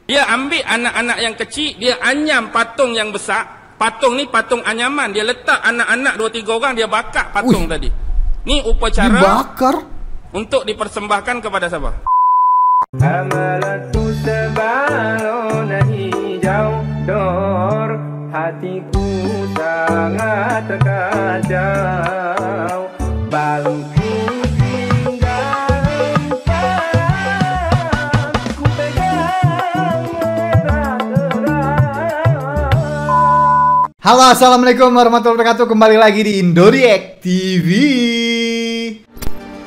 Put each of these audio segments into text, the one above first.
Dia ambil anak-anak yang kecil, dia anyam patung yang besar. Patung ni patung anyaman. Dia letak anak-anak 2-3 orang, dia bakar patung tadi. Ni upacara dibakar untuk dipersembahkan kepada siapa? Amalanku sebalon hijau dor, hatiku sangat terkacau. Balungku tinggal empat, ku pegang merah terang. Halo, assalamualaikum warahmatullahi wabarakatuh. Kembali lagi di Indoreact TV.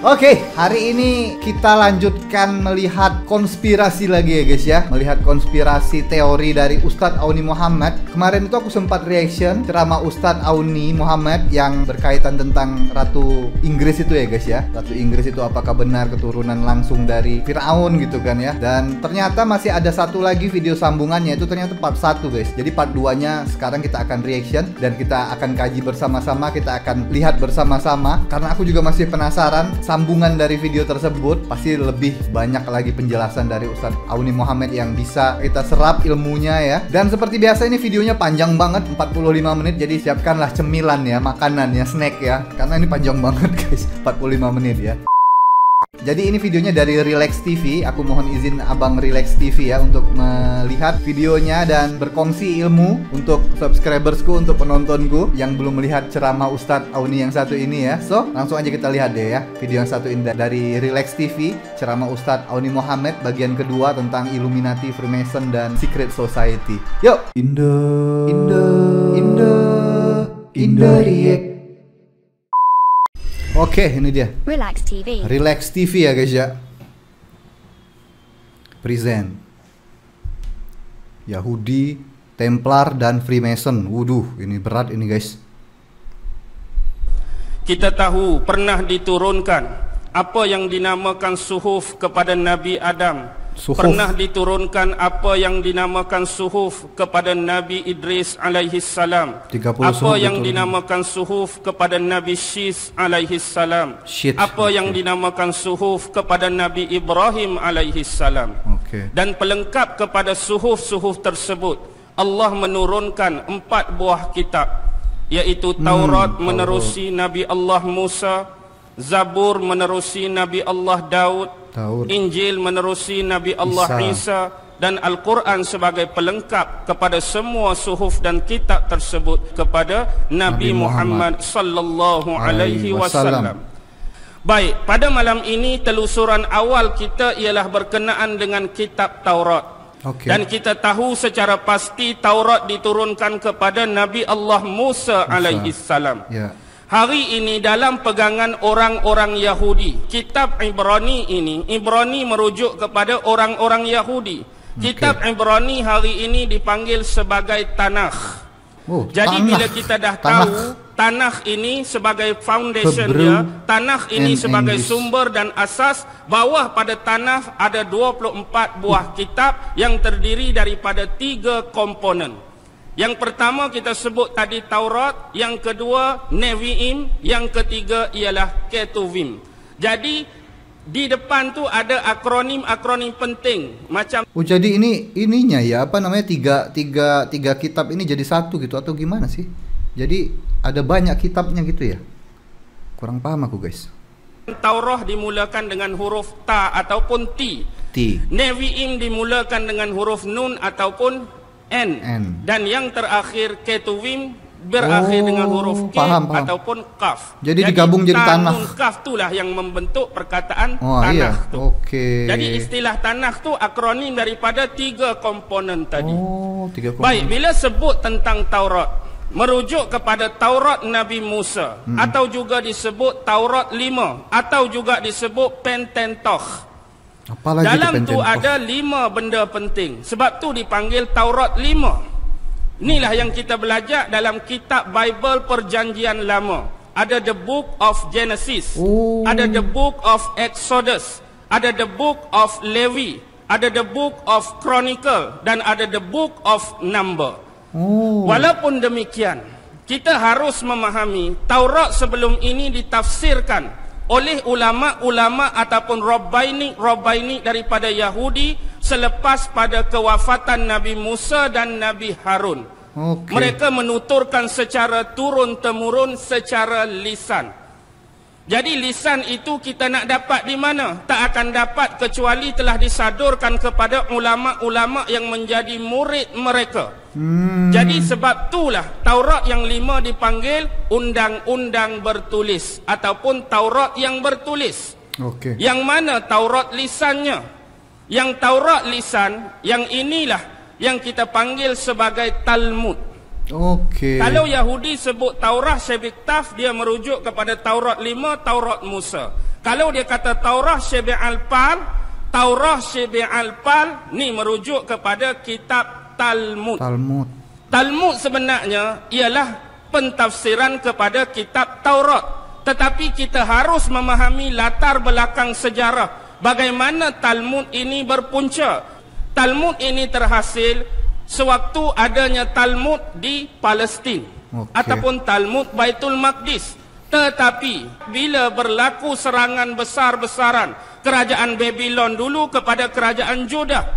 Oke, hari ini kita lanjutkan melihat konspirasi lagi ya guys ya. Melihat konspirasi teori dari Ustadz Auni Muhammad. Kemarin itu aku sempat reaction ceramah Ustadz Auni Muhammad yang berkaitan tentang Ratu Inggris itu ya guys ya. Ratu Inggris itu apakah benar keturunan langsung dari Firaun gitu kan ya. Dan ternyata masih ada satu lagi video sambungannya, itu ternyata part 1 guys. Jadi part 2-nya sekarang kita akan reaction dan kita akan kaji bersama-sama, kita akan lihat bersama-sama. Karena aku juga masih penasaran sambungan dari video tersebut, pasti lebih banyak lagi penjelasan dari Ustadz Auni Muhammad yang bisa kita serap ilmunya ya. Dan seperti biasa ini videonya panjang banget, 45 menit. Jadi siapkanlah cemilan ya, makanan ya, snack ya, karena ini panjang banget guys, 45 menit ya. Jadi ini videonya dari Relax TV. Aku mohon izin Abang Relax TV ya untuk melihat videonya dan berkongsi ilmu untuk subscribersku, untuk penontonku yang belum melihat ceramah Ustadz Auni yang satu ini ya. So, langsung aja kita lihat deh ya video yang satu ini dari Relax TV, ceramah Ustadz Auni Muhammad bagian kedua tentang Illuminati, Freemason dan Secret Society. Yuk, Indoreact. Oke, ini dia Relax TV. Relax TV ya guys ya. Present Yahudi, Templar dan Freemason. Waduh, ini berat ini guys. Kita tahu pernah diturunkan apa yang dinamakan suhuf kepada Nabi Adam. Suhuf. Pernah diturunkan apa yang dinamakan suhuf kepada Nabi Idris alaihi salam. 30 Apa yang diturunkan. dinamakan suhuf kepada Nabi Syis alaihi salam. Apa yang dinamakan suhuf kepada Nabi Ibrahim alaihi salam. Dan pelengkap kepada suhuf-suhuf tersebut, Allah menurunkan 4 buah kitab, yaitu Taurat menerusi Nabi Allah Musa, Zabur menerusi Nabi Allah Daud, Injil menerusi Nabi Allah Isa, dan Al-Quran sebagai pelengkap kepada semua suhuf dan kitab tersebut kepada Nabi Muhammad sallallahu alaihi wasallam. Baik, pada malam ini telusuran awal kita ialah berkenaan dengan kitab Taurat. Dan kita tahu secara pasti Taurat diturunkan kepada Nabi Allah Musa alaihi salam. Hari ini dalam pegangan orang-orang Yahudi, kitab Ibrani ini, Ibrani merujuk kepada orang-orang Yahudi. Kitab Ibrani hari ini dipanggil sebagai Tanakh. Jadi bila kita dah tahu Tanakh ini sebagai foundation dia, Tanakh ini sebagai sumber dan asas, bawah pada Tanakh ada 24 buah kitab yang terdiri daripada 3 komponen. Yang pertama kita sebut tadi Taurat, yang kedua Nevi'im, yang ketiga ialah Ketuvim. Jadi di depan tu ada akronim-akronim penting macam. Jadi ininya ya, apa namanya, tiga kitab ini jadi satu gitu atau gimana sih? Jadi ada banyak kitabnya gitu ya? Kurang paham aku guys. Taurah dimulakan dengan huruf ta ataupun ti. Nevi'im dimulakan dengan huruf nun ataupun N. Dan yang terakhir Ketuvim berakhir dengan huruf K ataupun Kaf. Jadi digabung jadi tanah. Nun Kaf itulah yang membentuk perkataan tanah tu. Jadi istilah tanah tu akronim daripada 3 komponen tadi. 3 komponen. Baik, bila sebut tentang Taurat, merujuk kepada Taurat Nabi Musa, atau juga disebut Taurat 5, atau juga disebut Pentateuch. Dalam tu ada 5 benda penting. Sebab tu dipanggil Taurat 5. Inilah yang kita belajar dalam kitab Bible Perjanjian Lama. Ada the book of Genesis, ada the book of Exodus, ada the book of Levi, ada the book of Chronicle, dan ada the book of Number. Walaupun demikian, kita harus memahami Taurat sebelum ini ditafsirkan oleh ulama-ulama ataupun Rabbaini daripada Yahudi selepas pada kewafatan Nabi Musa dan Nabi Harun. Mereka menuturkan secara turun-temurun secara lisan. Jadi lisan itu kita nak dapat di mana? Tak akan dapat kecuali telah disadurkan kepada ulama-ulama yang menjadi murid mereka. Jadi sebab itulah Taurat yang 5 dipanggil undang-undang bertulis ataupun Taurat yang bertulis. Yang mana Taurat lisannya? Yang Taurat lisan, yang inilah yang kita panggil sebagai Talmud. Kalau Yahudi sebut Taurat Shebiktaf, dia merujuk kepada Taurat 5, Taurat Musa. Kalau dia kata Taurat Shebi'al-Pal, Taurat Shebi'al-Pal ni merujuk kepada kitab Talmud. Talmud sebenarnya ialah pentafsiran kepada kitab Taurat. Tetapi kita harus memahami latar belakang sejarah bagaimana Talmud ini berpunca. Talmud ini terhasil sewaktu adanya Talmud di Palestin ataupun Talmud Baitul Maqdis. Tetapi bila berlaku serangan besar-besaran kerajaan Babylon dulu kepada kerajaan Judah,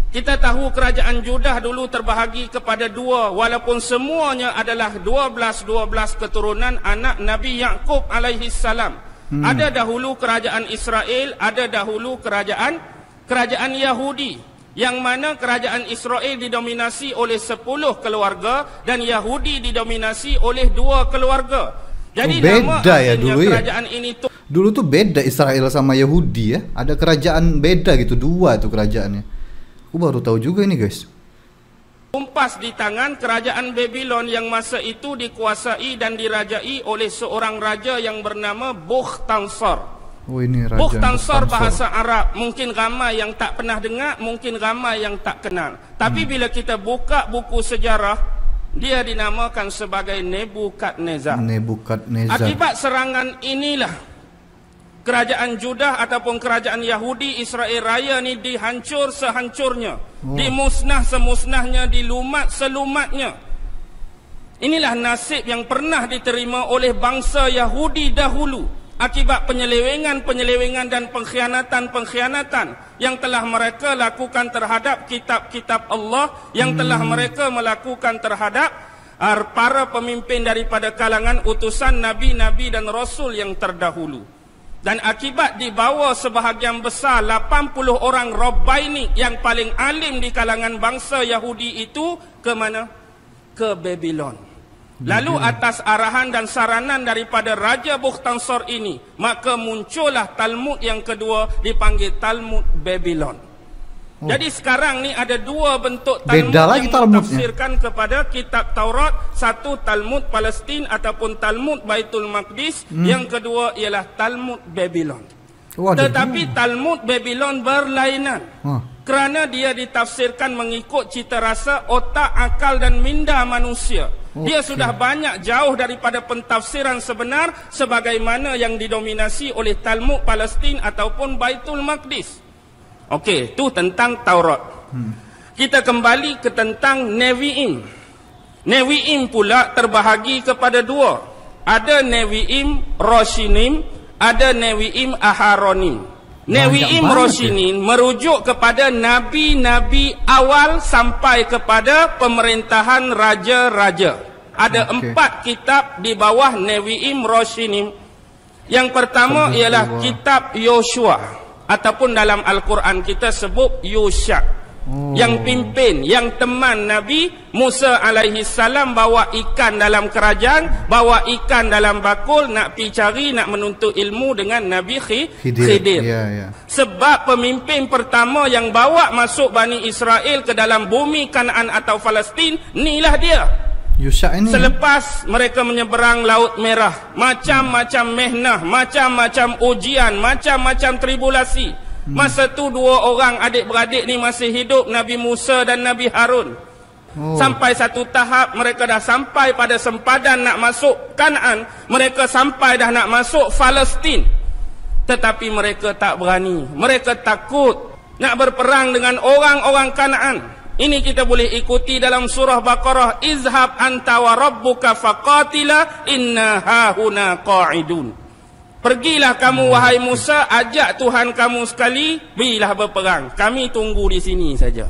kita tahu kerajaan Judah dulu terbahagi kepada dua, walaupun semuanya adalah 12 keturunan anak Nabi Yaqub alaihi salam. Ada dahulu kerajaan Israel, ada dahulu kerajaan Yahudi. Yang mana kerajaan Israel didominasi oleh 10 keluarga dan Yahudi didominasi oleh 2 keluarga. Jadi beda ya dulu kerajaan ini dulu tuh beda Israel sama Yahudi ya. Ada kerajaan beda gitu, 2 tuh kerajaannya. Aku baru tahu juga ini guys. Tumpas di tangan kerajaan Babylon yang masa itu dikuasai dan dirajai oleh seorang raja yang bernama Bukhtansar. Bukhtansar bahasa Arab, mungkin ramai yang tak pernah dengar, mungkin ramai yang tak kenal. Tapi bila kita buka buku sejarah, dia dinamakan sebagai Nebukadnezar. Akibat serangan inilah kerajaan Judah ataupun kerajaan Yahudi Israel Raya ni dihancur sehancurnya, dimusnah semusnahnya, dilumat selumatnya. Inilah nasib yang pernah diterima oleh bangsa Yahudi dahulu akibat penyelewengan dan pengkhianatan yang telah mereka lakukan terhadap kitab-kitab Allah, yang telah mereka melakukan terhadap para pemimpin daripada kalangan utusan Nabi-Nabi dan Rasul yang terdahulu. Dan akibat dibawa sebahagian besar 80 orang Rabbaini yang paling alim di kalangan bangsa Yahudi itu ke mana? Ke Babylon. Lalu atas arahan dan saranan daripada Raja Bukhtansar ini, maka muncullah Talmud yang kedua dipanggil Talmud Babylon. Jadi sekarang ni ada 2 bentuk Talmud yang ditafsirkan kepada kitab Taurat. Satu Talmud Palestin ataupun Talmud Baitul Maqdis, yang kedua ialah Talmud Babylon. Tetapi Talmud Babylon berlainan kerana dia ditafsirkan mengikut cita rasa, otak, akal dan minda manusia. Dia sudah banyak jauh daripada pentafsiran sebenar sebagaimana yang didominasi oleh Talmud Palestin ataupun Baitul Maqdis. Okey, itu tentang Taurat. Kita kembali ke tentang Nevi'im. Nevi'im pula terbahagi kepada 2. Ada Nevi'im Roshinim, ada Nevi'im Aharonim. Nevi'im Roshinim merujuk kepada nabi-nabi awal sampai kepada pemerintahan raja-raja. Ada 4 kitab di bawah Nevi'im Roshinim. Yang pertama ialah kitab Yoshua, ataupun dalam Al-Quran kita sebut Yusha. Yang pimpin, yang teman Nabi Musa alaihi salam bawa ikan dalam kerajaan, bawa ikan dalam bakul, nak pergi cari, nak menuntut ilmu dengan Nabi Khidir. Sebab pemimpin pertama yang bawa masuk Bani Israel ke dalam bumi Kanaan atau Palestin, inilah dia. Selepas mereka menyeberang Laut Merah, macam-macam mehnah, macam-macam ujian, macam-macam tribulasi. Masa tu 2 orang adik-beradik ni masih hidup, Nabi Musa dan Nabi Harun. Sampai satu tahap mereka dah sampai pada sempadan nak masuk Kanaan, mereka sampai dah nak masuk Palestin. Tetapi mereka tak berani, mereka takut nak berperang dengan orang-orang Kanaan. Ini kita boleh ikuti dalam surah Baqarah, izhab anta wa rabbuka faqatila inna hahuna qa'idun. Pergilah kamu wahai Musa, ajak Tuhan kamu sekali, berilah berperang. Kami tunggu di sini saja.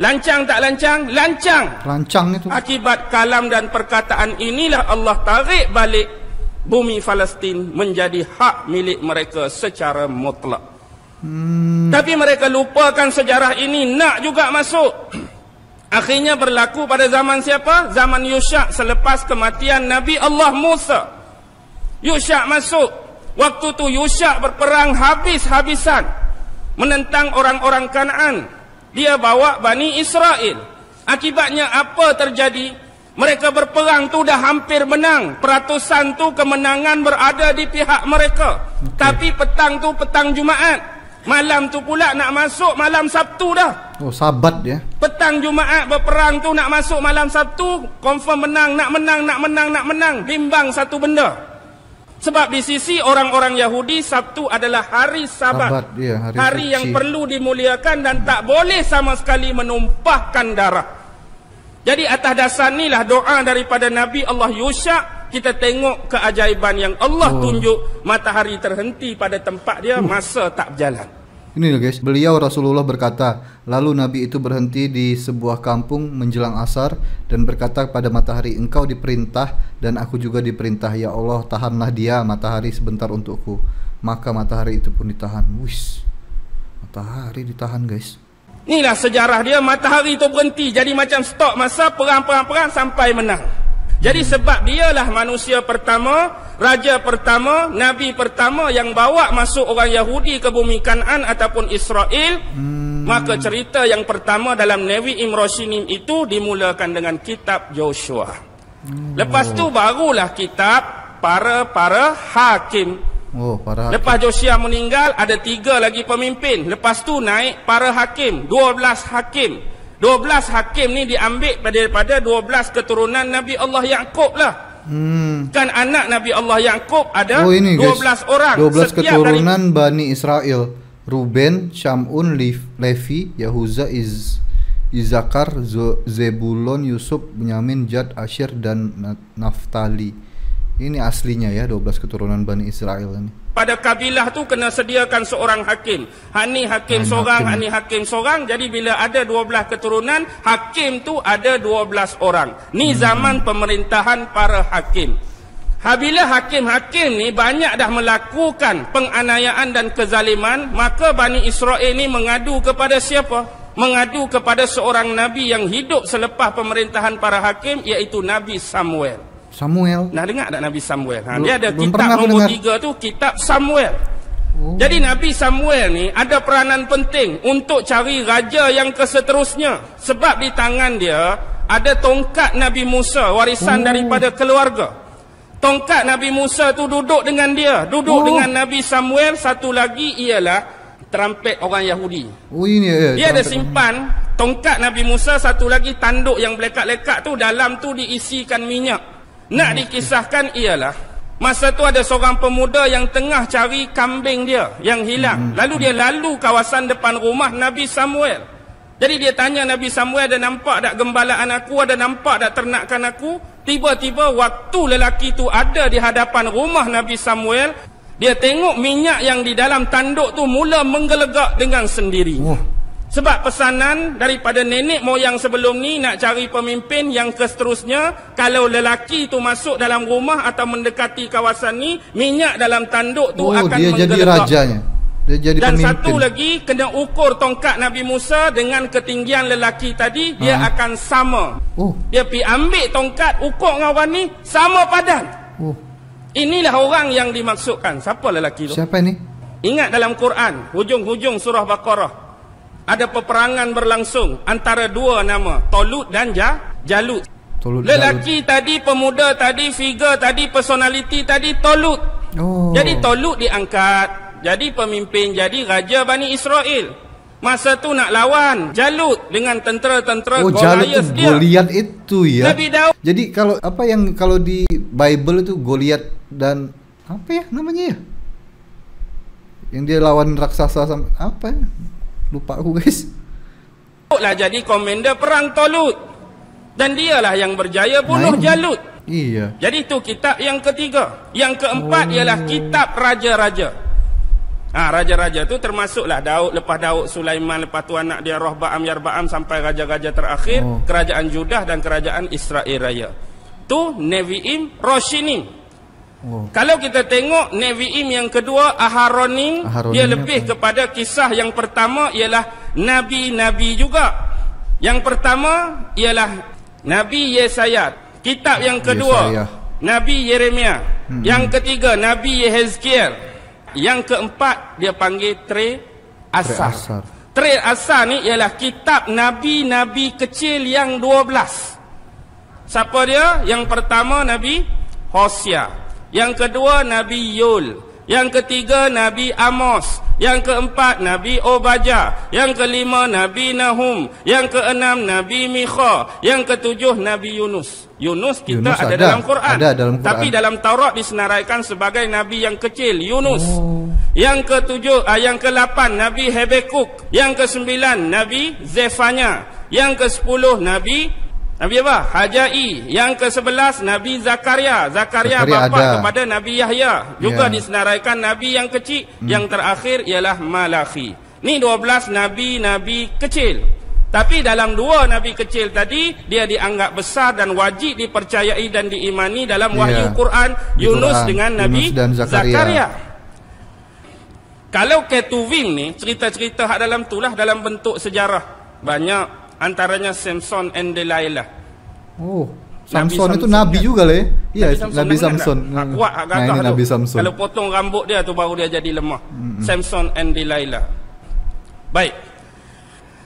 Lancang tak lancang? Lancang. Lancang itu. Akibat kalam dan perkataan inilah Allah tarik balik bumi Palestin menjadi hak milik mereka secara mutlak. Tapi mereka lupakan sejarah ini, nak juga masuk. Akhirnya berlaku pada zaman siapa? Zaman Yusha selepas kematian Nabi Allah Musa. Yusha masuk. Waktu tu Yusha berperang habis-habisan menentang orang-orang Kanaan. Dia bawa Bani Israel. Akibatnya apa terjadi? Mereka berperang tu dah hampir menang. Peratusan tu kemenangan berada di pihak mereka. Tapi petang tu petang Jumaat. Malam tu pula nak masuk malam Sabtu dah. Oh, Sabat ya. Petang Jumaat berperang tu nak masuk malam Sabtu, confirm menang, nak menang. Bimbang satu benda. Sebab di sisi orang-orang Yahudi, Sabtu adalah hari Sabat. Ya, hari yang perlu dimuliakan dan tak boleh sama sekali menumpahkan darah. Jadi atas dasar inilah doa daripada Nabi Allah Yusha, kita tengok keajaiban yang Allah tunjuk. Matahari terhenti pada tempat dia, masa tak berjalan. Ini loh guys, beliau Rasulullah berkata, lalu Nabi itu berhenti di sebuah kampung menjelang asar dan berkata pada matahari, engkau diperintah dan aku juga diperintah, ya Allah tahanlah dia matahari sebentar untukku. Maka matahari itu pun ditahan. Wis, matahari ditahan guys. Inilah sejarah dia, matahari itu berhenti. Jadi macam stok masa, perang sampai menang. Jadi sebab dialah manusia pertama, raja pertama, nabi pertama yang bawa masuk orang Yahudi ke bumi Kanaan ataupun Israel. Maka cerita yang pertama dalam Nevi Imroshinim itu dimulakan dengan kitab Joshua. Lepas tu barulah kitab para hakim. Lepas Joshua meninggal, ada 3 lagi pemimpin. Lepas tu naik para hakim, 12 hakim. 12 hakim ni diambil daripada 12 keturunan Nabi Allah Yaqub lah. Kan anak Nabi Allah Yaqub ada 12 orang. 12 keturunan Bani Israel. Ruben, Syamun, Levi, Yahuza, Izakar, Zebulon, Yusuf, Benyamin, Gad, Asher, dan Naftali. Ini aslinya ya, 12 keturunan Bani Israel ini. Pada kabilah tu kena sediakan seorang hakim. Hani hakim seorang, hani hakim seorang. Jadi bila ada 12 keturunan, hakim tu ada 12 orang. Ni zaman pemerintahan para hakim. Bila hakim-hakim ni banyak dah melakukan penganiayaan dan kezaliman, maka Bani Israel ni mengadu kepada siapa? Mengadu kepada seorang nabi yang hidup selepas pemerintahan para hakim, iaitu Nabi Samuel. Nah, dengar tak Nabi Samuel? Dia ada kitab nombor 3 tu, kitab Samuel. Jadi Nabi Samuel ni ada peranan penting untuk cari raja yang keseterusnya. Sebab di tangan dia ada tongkat Nabi Musa, warisan daripada keluarga. Tongkat Nabi Musa tu duduk dengan dia, dengan Nabi Samuel. Satu lagi ialah terampet orang Yahudi. Dia ada simpan tongkat Nabi Musa, satu lagi tanduk yang lekat-lekat tu, dalam tu diisikan minyak. Nak dikisahkan ialah masa tu ada seorang pemuda yang tengah cari kambing dia yang hilang. Lalu dia lalu kawasan depan rumah Nabi Samuel. Jadi dia tanya Nabi Samuel, ada nampak tak gembalaan aku, ada nampak tak ternakan aku? Tiba-tiba waktu lelaki tu ada di hadapan rumah Nabi Samuel, dia tengok minyak yang di dalam tanduk tu mula menggelegak dengan sendiri. Sebab pesanan daripada nenek moyang sebelum ni nak cari pemimpin yang seterusnya, kalau lelaki tu masuk dalam rumah atau mendekati kawasan ni, minyak dalam tanduk tu akan dia menggelegak. Jadi rajanya. Dia jadi dan pemimpin. Satu lagi, kena ukur tongkat Nabi Musa dengan ketinggian lelaki tadi, dia akan sama. Dia pergi ambil tongkat, ukur dengan orang ni, sama padan. Inilah orang yang dimaksudkan. Siapa lelaki tu? Siapa ni? Ingat dalam Quran, hujung-hujung surah Baqarah, ada peperangan berlangsung antara 2 nama, Tolut dan Jalut. Lelaki tadi, pemuda tadi, figure tadi, personality tadi, Tolut. Jadi Tolut diangkat jadi pemimpin, jadi raja Bani Israel. Masa tu nak lawan Jalut dengan tentera-tentera Goliath dia. Goliath itu ya. Nabi Daud. Jadi kalau apa yang kalau di Bible itu Goliath dan apa ya namanya ya? Yang dia lawan raksasa sama apa ya? Lupa aku guys. Lah jadi komander perang Tolut. Dan dialah yang berjaya bunuh Jalut. Iya. Jadi itu kitab yang ketiga. Yang keempat ialah kitab raja-raja. Raja-raja tu termasuklah Daud, lepas Daud Sulaiman, lepas tu anak dia Rohbaam, Yarbaam sampai raja-raja terakhir, kerajaan Judah dan kerajaan Israel Raya. Tu Nevi'im, Roshinim. Kalau kita tengok Nevi'im yang kedua, Aharonim, dia lebih kepada kisah yang pertama ialah nabi-nabi juga. Yang pertama ialah Nabi Yesaya. Kitab yang kedua Nabi Yeremia. Yang ketiga Nabi Yehezkiel. Yang keempat dia panggil Tre Asar. Tre Asar ni ialah kitab nabi-nabi kecil yang 12. Siapa dia? Yang pertama Nabi Hosea, yang kedua Nabi Yul, yang ketiga Nabi Amos, yang keempat Nabi Obadjah, yang kelima Nabi Nahum, yang keenam Nabi Mikha, yang ketujuh Nabi Yunus. Yunus ada dalam Quran. Tapi dalam Taurat disenaraikan sebagai nabi yang kecil, Yunus. Yang ketujuh, yang ke-8 Nabi Habakuk, yang ke-9 Nabi Zefanya, yang ke-10 Nabi apa? Hajai, yang ke-11 Nabi Zakaria. Zakaria bapa kepada Nabi Yahya, juga disenaraikan nabi yang kecil. Yang terakhir ialah Malachi. Ni 12 nabi-nabi kecil. Tapi dalam dua nabi kecil tadi, dia dianggap besar dan wajib dipercayai dan diimani dalam wahyu Quran, Yunus dengan Nabi Zakaria. Kalau Ketuvim ni, cerita-cerita hak dalam tu lah dalam bentuk sejarah. Banyak, antaranya Samson and Delilah. Samson itu nabi juga lah. Iya, Nabi Samson. Kuat hak gagah tu. Nabi Samson. Kalau potong rambut dia tu baru dia jadi lemah. Samson and Delilah. Baik.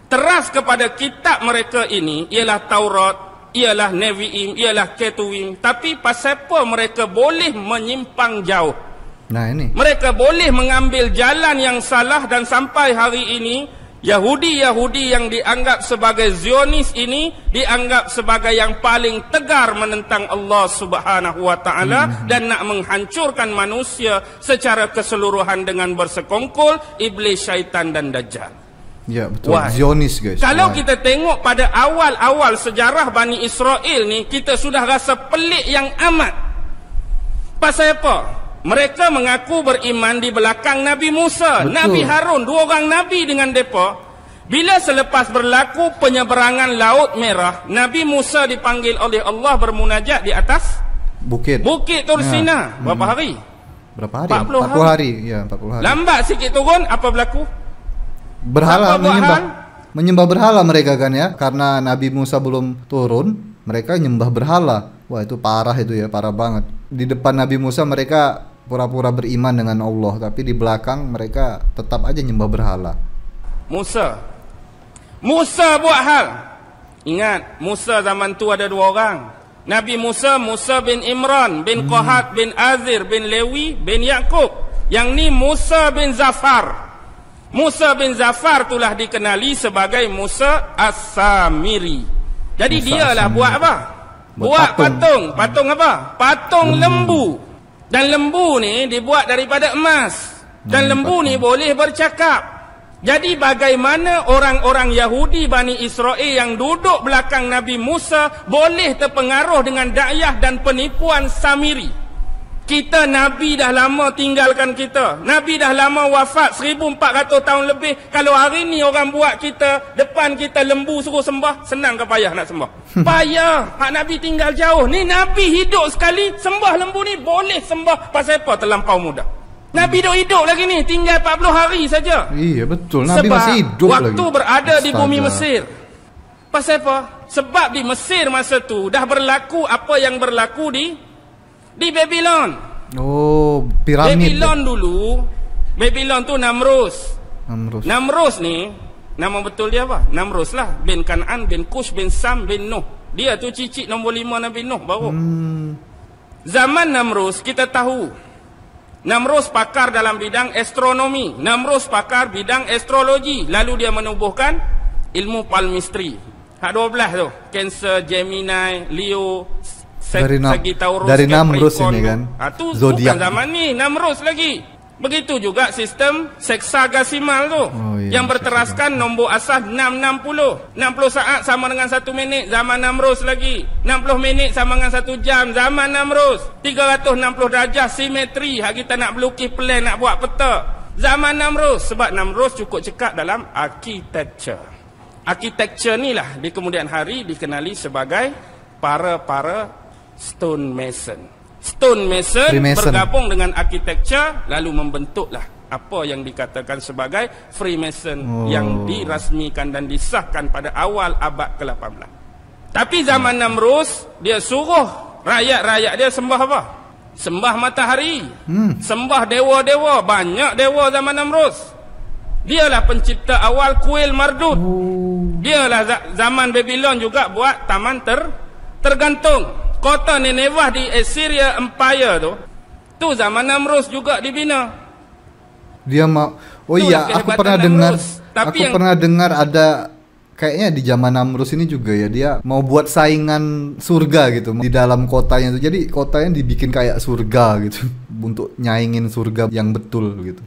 Teras kepada kitab mereka ini ialah Taurat, ialah Nevi'im, ialah Ketuvim. Tapi pasal apa mereka boleh menyimpang jauh? Ini mereka boleh mengambil jalan yang salah, dan sampai hari ini Yahudi-Yahudi yang dianggap sebagai Zionis ini dianggap sebagai yang paling tegar menentang Allah Subhanahu wa taala dan nak menghancurkan manusia secara keseluruhan dengan bersekongkol iblis, syaitan dan dajjal. Ya, betul. Zionis, guys. Kalau kita tengok pada awal-awal sejarah Bani Israel ni, kita sudah rasa pelik yang amat. Pasal apa? Mereka mengaku beriman di belakang Nabi Musa, Nabi Harun, dua orang nabi dengan depa. Bila selepas berlaku penyeberangan Laut Merah, Nabi Musa dipanggil oleh Allah bermunajat di atas Bukit Tursina. Berapa hari? 40 hari. Ya, 40 hari. Lambat sikit turun, apa berlaku? Berhala, menyembah berhala mereka kan ya, karena Nabi Musa belum turun, mereka nyembah berhala. Wah, itu parah itu ya, parah banget. Di depan Nabi Musa mereka pura-pura beriman dengan Allah, tapi di belakang mereka tetap aja nyembah berhala. Musa buat hal. Ingat, Musa zaman tu ada dua orang. Nabi Musa bin Imran bin Qahat bin Azir bin Lewi bin Yakub. Yang ni Musa bin Zafar. Musa bin Zafar itulah dikenali sebagai Musa As-Samiri. Jadi dialah buat apa? Buat patung. Patung apa? Patung lembu. Dan lembu ni dibuat daripada emas. Dan lembu ni boleh bercakap. Jadi bagaimana orang-orang Yahudi Bani Israel yang duduk belakang Nabi Musa boleh terpengaruh dengan dakwah dan penipuan Samiri? Kita Nabi dah lama tinggalkan kita. Nabi dah lama wafat 1400 tahun lebih. Kalau hari ni orang buat kita, depan kita lembu suruh sembah, senang ke payah nak sembah? Payah. Hak Nabi tinggal jauh. Ni Nabi hidup sekali, sembah lembu ni boleh sembah. Pasal apa? Terlampau mudah. Nabi hidup lagi ni, tinggal 40 hari saja. Iya betul, Nabi masih hidup lagi. Waktu berada di bumi Mesir. Pasal apa? Sebab di Mesir masa tu dah berlaku apa yang berlaku di Babylon. Piramid. Babylon dulu, Babylon tu Namrus ni, nama betul dia apa? Namrus lah, bin Kan'an, bin Kush, bin Sam, bin Nuh. Dia tu cicit nombor 5 Nabi Nuh baru. Zaman Namrus kita tahu, Namrus pakar dalam bidang astronomi, Namrus pakar bidang astrologi. Lalu dia menubuhkan ilmu palmistry. Hak 12 tu, Cancer, Gemini, Leo, dari Namrus ini kan, tu bukan zaman ni, Namrus lagi. Begitu juga sistem seksagasimal tu, yang berteraskan nombor asas 660. 60 saat sama dengan 1 minit zaman Namrus lagi. 60 minit sama dengan 1 jam zaman Namrus. 360 darjah simetri. Hak kita nak melukis plan, nak buat peta zaman Namrus. Sebab Namrus cukup cekap dalam architecture. Architecture ni lah di kemudian hari dikenali sebagai para stone mason. Stone mason bergabung dengan architecture, lalu membentuklah apa yang dikatakan sebagai Freemason yang dirasmikan dan disahkan pada awal abad ke-18. Tapi zaman Namrus, dia suruh rakyat-rakyat dia sembah apa? Sembah matahari, sembah dewa-dewa. Banyak dewa zaman Namrus. Dialah pencipta awal kuil Marduk. Dialah zaman Babylon juga buat taman tergantung. Kota Nineveh di Assyria Empire tu zaman Namrus juga dibina. Dia mau, iya, aku pernah dengar. Aku pernah dengar ada kayaknya di zaman Namrus ini juga ya, dia mau buat saingan surga gitu di dalam kotanya itu. Jadi kotanya dibikin kayak surga gitu untuk nyaingin surga yang betul gitu.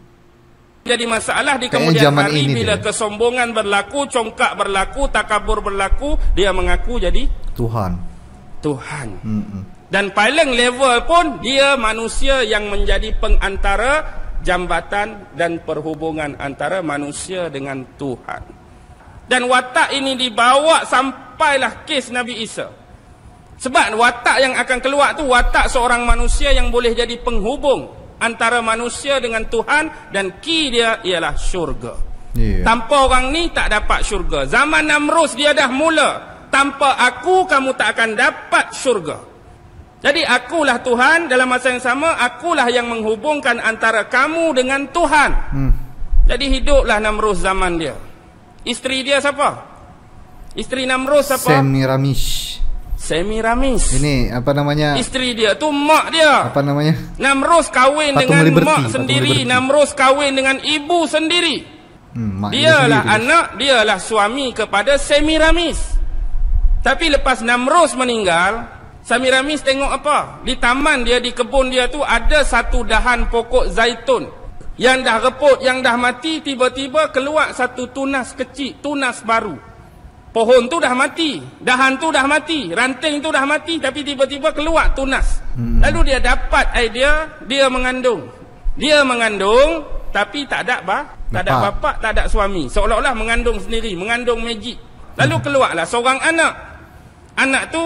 Jadi masalah di kemudian hari bila kesombongan berlaku, congkak berlaku, takabur berlaku, dia mengaku jadi Tuhan. Dan paling level pun dia manusia yang menjadi pengantara jambatan dan perhubungan antara manusia dengan Tuhan. Dan watak ini dibawa sampailah kes Nabi Isa. Sebab watak yang akan keluar tu watak seorang manusia yang boleh jadi penghubung antara manusia dengan Tuhan, dan key dia ialah syurga. Tanpa orang ni tak dapat syurga. Zaman Namrus dia dah mula. Tanpa aku, kamu tak akan dapat syurga. Jadi akulah Tuhan, dalam masa yang sama, akulah yang menghubungkan antara kamu dengan Tuhan. Jadi hiduplah Namrus zaman dia. Isteri dia siapa? Isteri Namrus siapa? Semiramis. Ini apa namanya? Isteri dia tu mak dia. Apa namanya? Namrus kahwin dengan mak sendiri. Namrus kahwin dengan ibu sendiri. Dialah anak, dialah suami kepada Semiramis. Tapi lepas Namrus meninggal, Semiramis tengok apa? Di taman dia, di kebun dia tu ada satu dahan pokok zaitun yang dah reput, yang dah mati. Tiba-tiba keluar satu tunas kecil, tunas baru. Pohon tu dah mati, dahan tu dah mati, ranting tu dah mati, tapi tiba-tiba keluar tunas. Lalu dia dapat idea, dia mengandung. Dia mengandung, tapi tak ada tak ada bapak, tak ada suami. Seolah-olah mengandung sendiri, mengandung magic. Lalu keluarlah seorang anak. Anak tu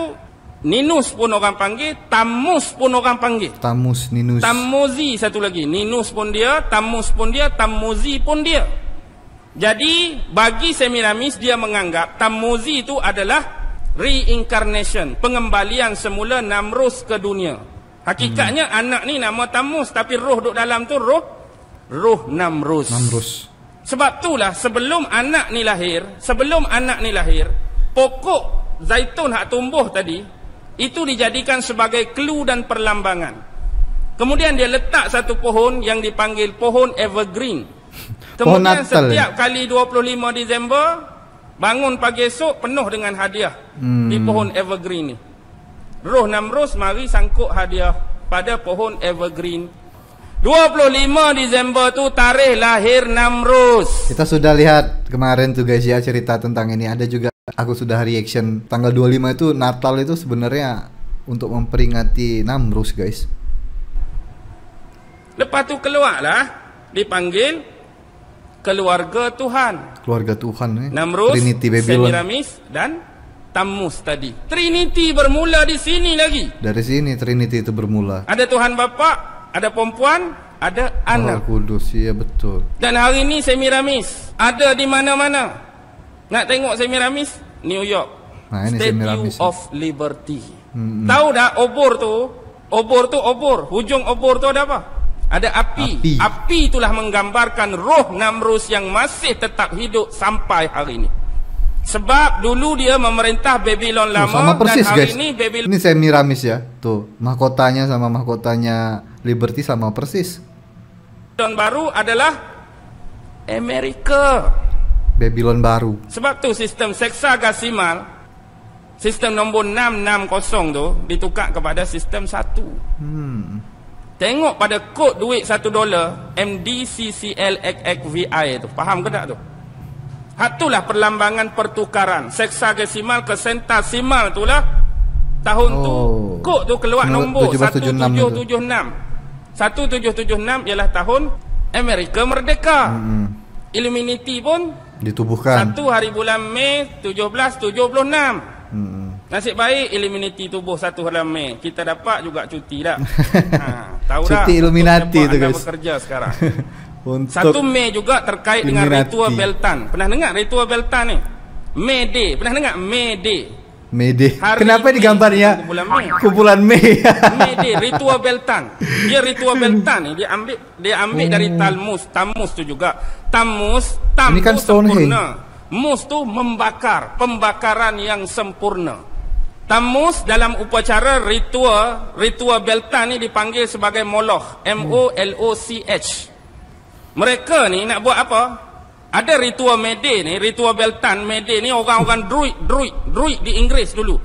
Ninus pun orang panggil, Tammuz pun orang panggil. Tammuz, Ninus. Tammuzi satu lagi. Ninus pun dia, Tammuz pun dia, Tammuzi pun dia. Jadi bagi Semiramis, dia menganggap Tammuzi itu adalah reincarnation, pengembalian semula Namrus ke dunia. Hakikatnya anak ni nama Tammuz, tapi roh duduk dalam tu roh Namrus. Sebab itulah sebelum anak ni lahir, pokok zaitun hak tumbuh tadi itu dijadikan sebagai clue dan perlambangan. Kemudian dia letak satu pohon yang dipanggil pohon evergreen. Kemudian setiap kali 25 Disember bangun pagi esok penuh dengan hadiah di pohon evergreen ni. Roh Namrus mari sangkut hadiah pada pohon evergreen. 25 Disember tu tarikh lahir Namrus. Kita sudah lihat kemarin tuh guys ya, cerita tentang ini. Ada juga aku sudah reaction tanggal 25 itu Natal itu sebenarnya untuk memperingati Namrus guys. Lepas tu keluarlah dipanggil keluarga Tuhan. Keluarga Tuhan Namrus, Trinity Babylon, Semiramis dan Tammuz tadi. Trinity bermula di sini lagi. Dari sini Trinity itu bermula. Ada Tuhan Bapa, ada perempuan, ada anak. Roh Kudus, ya betul. Dan hari ini Semiramis ada di mana-mana. Nak tengok Semiramis? New York. Nah, ini Statue Semiramis of Liberty. Tahu dah obor tu hujung obor tu ada apa? Ada api. Api itulah menggambarkan roh Namrus yang masih tetap hidup sampai hari ini. Sebab dulu dia memerintah Babylon lama, sama persis, dan hari guys. Ini Babylon. Ini Semiramis ya. Tuh, mahkotanya sama mahkotanya Liberty sama persis. Babylon baru adalah Amerika. Babylon baru. Sebab tu sistem seksagasimal, sistem nombor 660 tu ditukar kepada sistem 1. Tengok pada kod duit $1 MDCCLXXVI tu. Faham ke tak tu? Itulah perlambangan pertukaran seksagesimal ke sentasimal tu lah. Tahun tu kod tu keluar nombor 1776. 1776 ialah tahun Amerika merdeka. Illuminati pun ditubuhkan 1 hari bulan Mei 1776. Nasib baik Illuminati tubuh 1 bulan Mei. Kita dapat juga cuti dah. Tahu dah. Cuti Illuminati tu guys. Bekerja sekarang. 1 Mei juga terkait dengan ritual Beltan. Pernah dengar ritual Beltan ni? May Day. Pernah dengar May Day? May Day. Kenapa digambarnya kumpulan Mei? May Day, ritual Beltan. Dia ritual Beltan ni dia ambil dari Tammuz. Tammuz tu juga. Tammuz ini kan sempurna. Mus tu membakar, pembakaran yang sempurna. Tammuz dalam upacara ritual Beltan ni dipanggil sebagai Moloch. M-O-L-O-C-H. Mereka ni nak buat apa? Ada ritual May-Day ni, ritual Beltan May-Day ni orang-orang druid di Inggris dulu.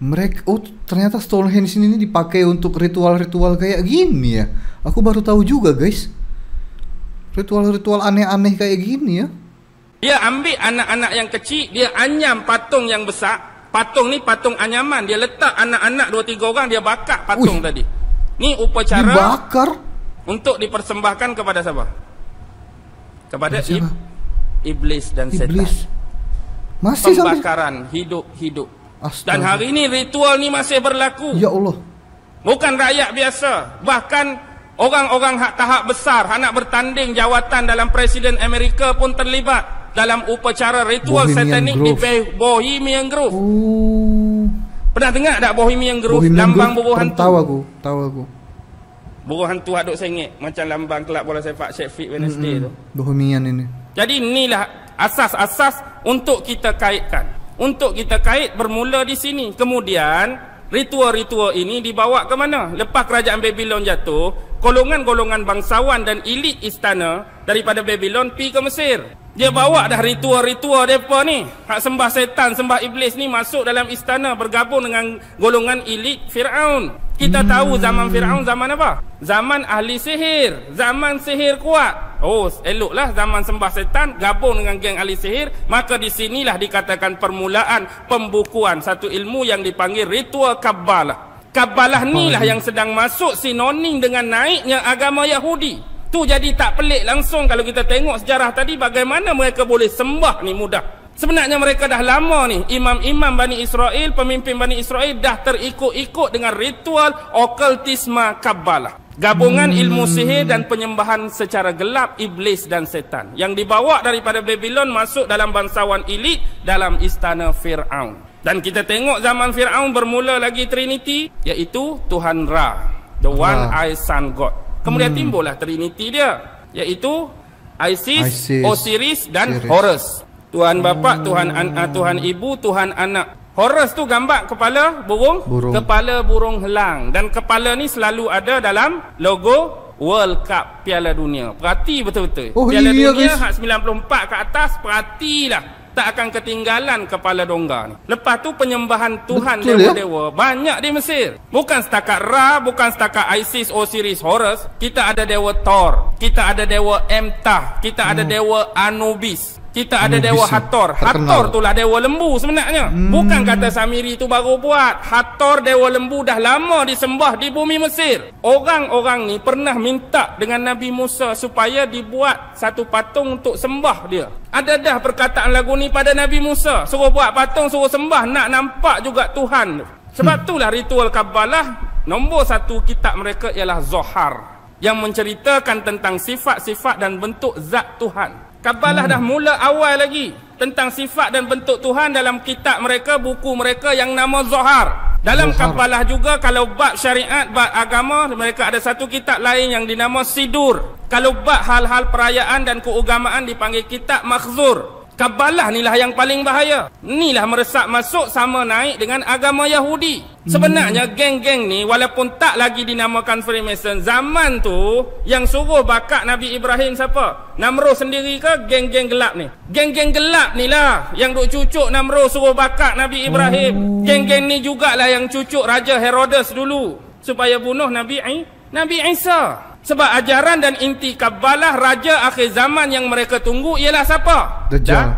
Mereka ternyata Stonehenge ini dipakai untuk ritual-ritual kayak gini ya. Aku baru tahu juga guys. Ritual-ritual aneh-aneh kayak gini ya. Dia ambil anak-anak yang kecil, dia anyam patung yang besar. Patung ni patung anyaman, dia letak anak-anak 2-3 orang, dia bakar patung tadi. Ni upacara dibakar untuk dipersembahkan kepada siapa? Kepada iblis dan setan. Masih pembakaran hidup-hidup. Dan hari ini ritual ni masih berlaku. Ya Allah. Bukan rakyat biasa, bahkan orang-orang hak tahap besar, nak bertanding jawatan dalam Presiden Amerika pun terlibat dalam upacara ritual satanik di Bohemian Grove. Pernah dengar tak Bohemian Grove? Lambang buruh hantu. Tahu aku. Buruh hantu aduk sengit macam lambang kelab bola sepak Sheffield Wednesday tu. Bohemian ini. Jadi inilah asas-asas untuk kita kaitkan. Untuk kita kait bermula di sini. Kemudian ritual-ritual ini dibawa ke mana? Lepas kerajaan Babylon jatuh, golongan-golongan bangsawan dan elit istana daripada Babylon pergi ke Mesir. Dia bawa dah ritual-ritual mereka ni. Hak sembah setan, sembah iblis ni masuk dalam istana, bergabung dengan golongan elit Fir'aun. Kita tahu zaman Fir'aun zaman apa? Zaman ahli sihir. Zaman sihir kuat. Oh, eloklah zaman sembah setan gabung dengan geng ahli sihir. Maka di sinilah dikatakan permulaan pembukuan satu ilmu yang dipanggil ritual Kabbalah. Kabbalah ni lah yang sedang masuk sinonim dengan naiknya agama Yahudi. Tu jadi tak pelik langsung kalau kita tengok sejarah tadi bagaimana mereka boleh sembah ni mudah. Sebenarnya mereka dah lama ni, imam-imam Bani Israel, pemimpin Bani Israel dah terikut-ikut dengan ritual okultisme Kabbalah. Gabungan ilmu sihir dan penyembahan secara gelap iblis dan setan yang dibawa daripada Babylon masuk dalam bangsawan elit dalam istana Fir'aun. Dan kita tengok zaman Fir'aun bermula lagi Trinity, iaitu Tuhan Ra, the one eye sun God. Kemudian timbullah Trinity dia, iaitu Isis, Osiris dan Horus. Tuhan bapa, Tuhan ibu, Tuhan anak. Horus tu gambar kepala burung, kepala burung helang. Dan kepala ni selalu ada dalam logo World Cup Piala Dunia. Perhati betul-betul. Piala Dunia hak 94 ke atas, perhatilah. Tak akan ketinggalan kepala dongga ni. Lepas tu penyembahan Tuhan dewa-dewa banyak di Mesir. Bukan setakat Ra, bukan setakat Isis, Osiris, Horus. Kita ada dewa Thor, kita ada dewa Emtah, kita ada dewa Anubis, kita ada dewa Hathor. Hathor tu lah dewa lembu sebenarnya. Bukan kata Samiri tu baru buat. Hathor dewa lembu dah lama disembah di bumi Mesir. Orang-orang ni pernah minta dengan Nabi Musa supaya dibuat satu patung untuk sembah dia. Ada dah perkataan lagu ni pada Nabi Musa. Suruh buat patung, suruh sembah, nak nampak juga Tuhan. Sebab itulah ritual Kabbalah nombor 1 kitab mereka ialah Zohar, yang menceritakan tentang sifat-sifat dan bentuk zat Tuhan. Kabbalah dah mula awal lagi tentang sifat dan bentuk Tuhan dalam kitab mereka, buku mereka yang nama Zohar. Dalam Kabbalah juga kalau bab syariat, bab agama, mereka ada satu kitab lain yang dinama Sidur. Kalau bab hal-hal perayaan dan keagamaan dipanggil kitab Makhzur. Kabbalah inilah yang paling bahaya. Inilah meresap masuk sama naik dengan agama Yahudi. Sebenarnya geng-geng ni walaupun tak lagi dinamakan Freemason, zaman tu yang suruh bakar Nabi Ibrahim siapa? Namrud sendiri ke geng-geng gelap ni? Geng-geng gelap ni lah yang duk cucuk Namrud suruh bakar Nabi Ibrahim. Geng-geng ni jugalah yang cucuk Raja Herodes dulu supaya bunuh Nabi Nabi Isa. Sebab ajaran dan inti Kabalah raja akhir zaman yang mereka tunggu ialah siapa? Dajjal.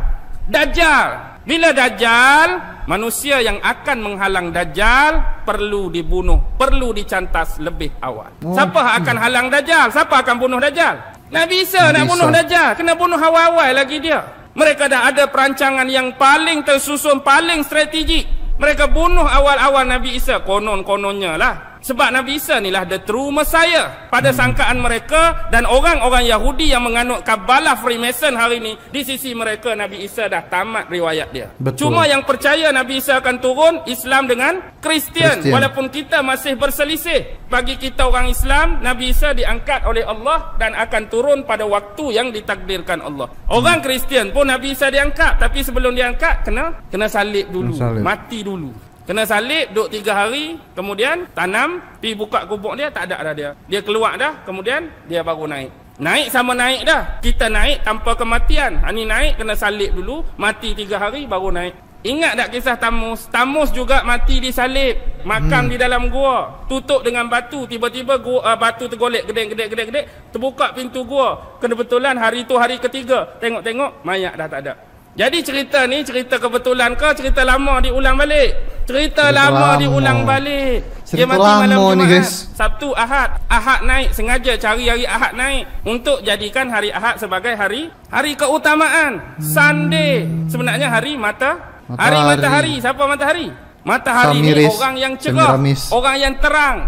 Dajjal. Bila Dajjal, manusia yang akan menghalang Dajjal perlu dibunuh, perlu dicantas lebih awal. Siapa akan halang Dajjal? Siapa akan bunuh Dajjal? Nabi Isa nak bunuh Dajjal. Kena bunuh awal-awal lagi dia. Mereka dah ada perancangan yang paling tersusun, paling strategik. Mereka bunuh awal-awal Nabi Isa. Konon-kononnya lah. Sebab Nabi Isa ni lah the true Messiah pada sangkaan mereka, dan orang-orang Yahudi yang menganut Kabalah Freemason hari ni, di sisi mereka Nabi Isa dah tamat riwayat dia. Betul. Cuma yang percaya Nabi Isa akan turun Islam dengan Kristian. Walaupun kita masih berselisih. Bagi kita orang Islam, Nabi Isa diangkat oleh Allah dan akan turun pada waktu yang ditakdirkan Allah. Orang Kristian pun Nabi Isa diangkat, tapi sebelum diangkat kena salib dulu, mati dulu. Kena salib, duduk 3 hari, kemudian tanam, pergi buka kubur dia, tak ada dah dia. Dia keluar dah, kemudian dia baru naik. Naik sama naik dah. Kita naik tanpa kematian. Ini naik, kena salib dulu, mati 3 hari, baru naik. Ingat tak kisah Tamus? Tamus juga mati disalib, makam di dalam gua, tutup dengan batu. Tiba-tiba batu tergolek, gedek, terbuka pintu gua. Kebetulan hari tu hari ketiga. Tengok-tengok, mayat dah tak ada. Jadi cerita ni cerita kebetulan ke cerita lama diulang balik? Cerita lama diulang balik. Dia mati malam Jumaat, Sabtu, Ahad. Ahad naik, sengaja cari hari Ahad naik untuk jadikan hari Ahad sebagai hari keutamaan. Sunday sebenarnya hari matahari. Siapa matahari? Matahari ni orang yang cerah, orang yang terang.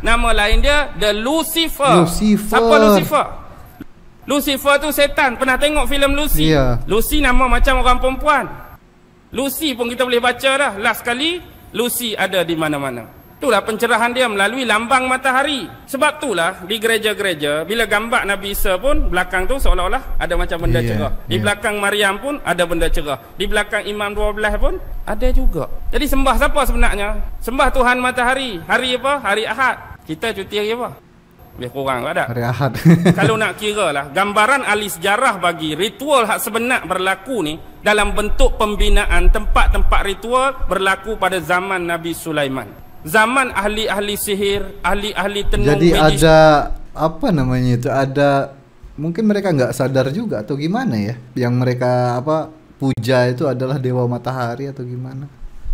Nama lain dia The Lucifer. Siapa Lucifer? Lucifer tu setan. Pernah tengok filem Lucy? Lucy nama macam orang perempuan. Lucy pun kita boleh baca dah. Last kali Lucy ada di mana-mana. Itulah pencerahan dia melalui lambang matahari. Sebab itulah di gereja-gereja bila gambar Nabi Isa pun belakang tu seolah-olah ada macam benda cerah. Di belakang Maryam pun ada benda cerah. Di belakang Imam 12 pun ada juga. Jadi sembah siapa sebenarnya? Sembah Tuhan matahari. Hari apa? Hari Ahad. Kita cuti hari apa? Lebih kurang tak ada. Hari Ahad. Kalau nak kira lah, gambaran ahli sejarah bagi ritual hak sebenar berlaku ni dalam bentuk pembinaan tempat-tempat ritual berlaku pada zaman Nabi Sulaiman. Zaman ahli-ahli sihir, ahli-ahli tenung. Jadi ada apa namanya itu? Ada mungkin mereka nggak sadar juga atau gimana ya? Yang mereka puja itu adalah dewa matahari atau gimana?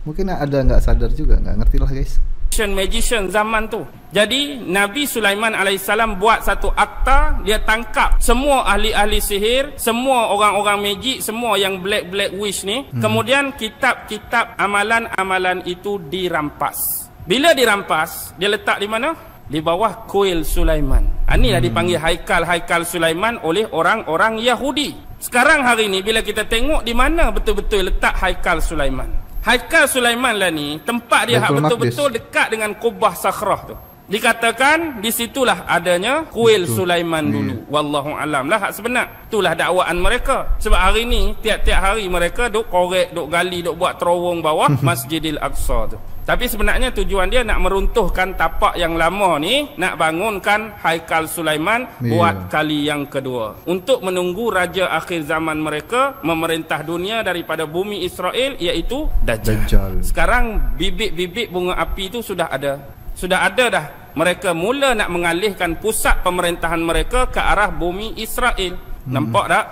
Mungkin ada nggak sadar juga, nggak ngerti lah guys. Magician zaman tu. Jadi Nabi Sulaiman alaihissalam buat satu akta, dia tangkap semua ahli-ahli sihir, semua orang-orang magic, semua yang black wish ni. Kemudian kitab-kitab amalan-amalan itu dirampas. Bila dirampas, dia letak di mana? Di bawah kuil Sulaiman. Inilah dipanggil Haikal Sulaiman oleh orang-orang Yahudi. Sekarang hari ni bila kita tengok di mana betul-betul letak Haikal Sulaiman. Haikal Sulaiman lah ni, tempat dia betul-betul dekat dengan Kubah Sakhrah tu. Dikatakan di situlah adanya kuil Sulaiman dulu. Wallahu alam lah hak sebenar. Itulah dakwaan mereka. Sebab hari ni tiap-tiap hari mereka duk korek, duk gali, duk buat terowong bawah Masjidil Aqsa tu. Tapi sebenarnya tujuan dia nak meruntuhkan tapak yang lama ni, nak bangunkan Haikal Sulaiman buat kali yang kedua. Untuk menunggu raja akhir zaman mereka memerintah dunia daripada bumi Israel, iaitu Dajjal. Sekarang bibit-bibit bunga api itu sudah ada. Sudah ada dah. Mereka mula nak mengalihkan pusat pemerintahan mereka ke arah bumi Israel. Nampak tak?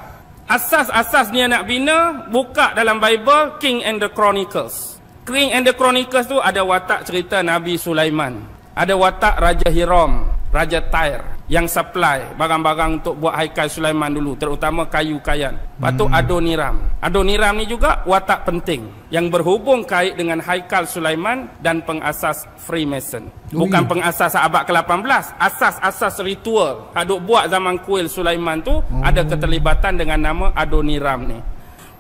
Asas-asas dia nak bina, buka dalam Bible King and the Chronicles. King and the Chronicles tu ada watak cerita Nabi Sulaiman. Ada watak Raja Hiram, Raja Tyre yang supply barang-barang untuk buat Haikal Sulaiman dulu, terutama kayu kayan. Lepas tu Adoniram. Adoniram ni juga watak penting yang berhubung kait dengan Haikal Sulaiman dan pengasas Freemason. Bukan pengasas abad ke-18, asas-asas ritual haduk buat zaman kuil Sulaiman tu ada keterlibatan dengan nama Adoniram ni.